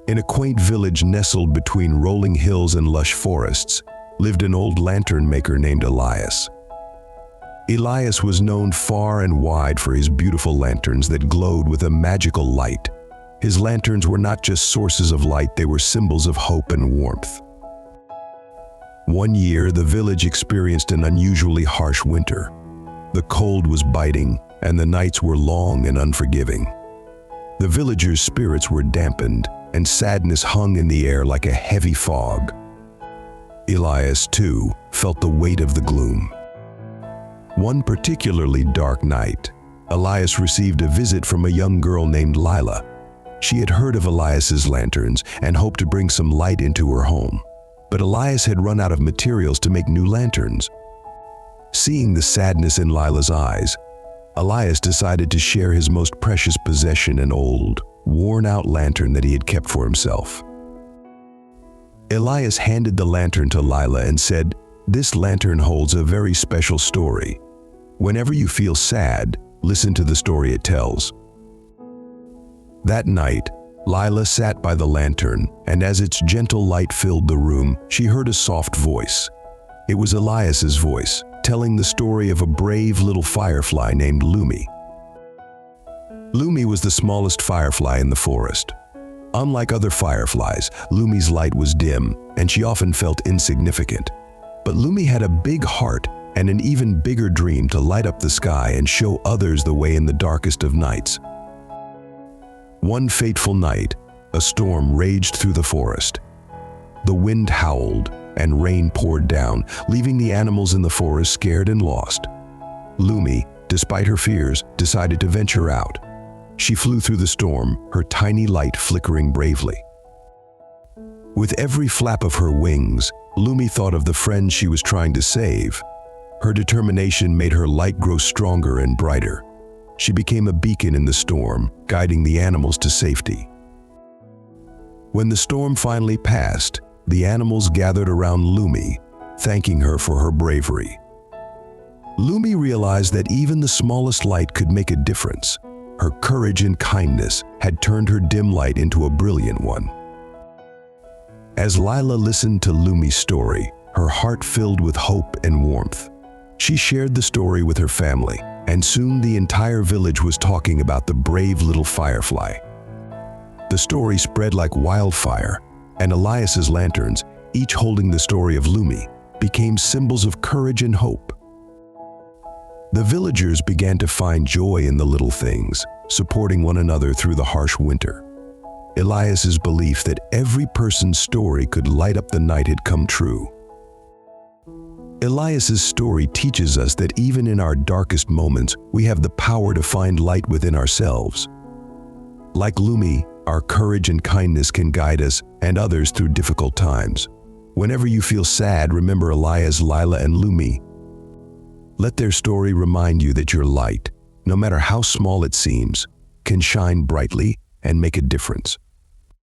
In a quaint village nestled between rolling hills and lush forests, lived an old lantern maker named Elias. Elias was known far and wide for his beautiful lanterns that glowed with a magical light. His lanterns were not just sources of light, they were symbols of hope and warmth. One year, the village experienced an unusually harsh winter. The cold was biting, and the nights were long and unforgiving. The villagers' spirits were dampened, and sadness hung in the air like a heavy fog. Elias, too, felt the weight of the gloom. One particularly dark night, Elias received a visit from a young girl named Lila. She had heard of Elias's lanterns and hoped to bring some light into her home. But Elias had run out of materials to make new lanterns. Seeing the sadness in Lila's eyes, Elias decided to share his most precious possession, an old, worn-out lantern that he had kept for himself. Elias handed the lantern to Lila and said, "This lantern holds a very special story. Whenever you feel sad, listen to the story it tells." That night, Lila sat by the lantern, and as its gentle light filled the room, she heard a soft voice. It was Elias's voice, telling the story of a brave little firefly named Lumi. Lumi was the smallest firefly in the forest. Unlike other fireflies, Lumi's light was dim, and she often felt insignificant. But Lumi had a big heart and an even bigger dream to light up the sky and show others the way in the darkest of nights. One fateful night, a storm raged through the forest. The wind howled, and rain poured down, leaving the animals in the forest scared and lost. Lumi, despite her fears, decided to venture out. She flew through the storm, her tiny light flickering bravely. With every flap of her wings, Lumi thought of the friends she was trying to save. Her determination made her light grow stronger and brighter. She became a beacon in the storm, guiding the animals to safety. When the storm finally passed, the animals gathered around Lumi, thanking her for her bravery. Lumi realized that even the smallest light could make a difference. Her courage and kindness had turned her dim light into a brilliant one. As Lila listened to Lumi's story, her heart filled with hope and warmth. She shared the story with her family, and soon the entire village was talking about the brave little firefly. The story spread like wildfire, and Elias's lanterns, each holding the story of Lumi, became symbols of courage and hope. The villagers began to find joy in the little things, supporting one another through the harsh winter. Elias's belief that every person's story could light up the night had come true. Elias's story teaches us that even in our darkest moments, we have the power to find light within ourselves. Like Lumi, our courage and kindness can guide us and others through difficult times. Whenever you feel sad, remember Elias, Lila, and Lumi. Let their story remind you that your light, no matter how small it seems, can shine brightly and make a difference.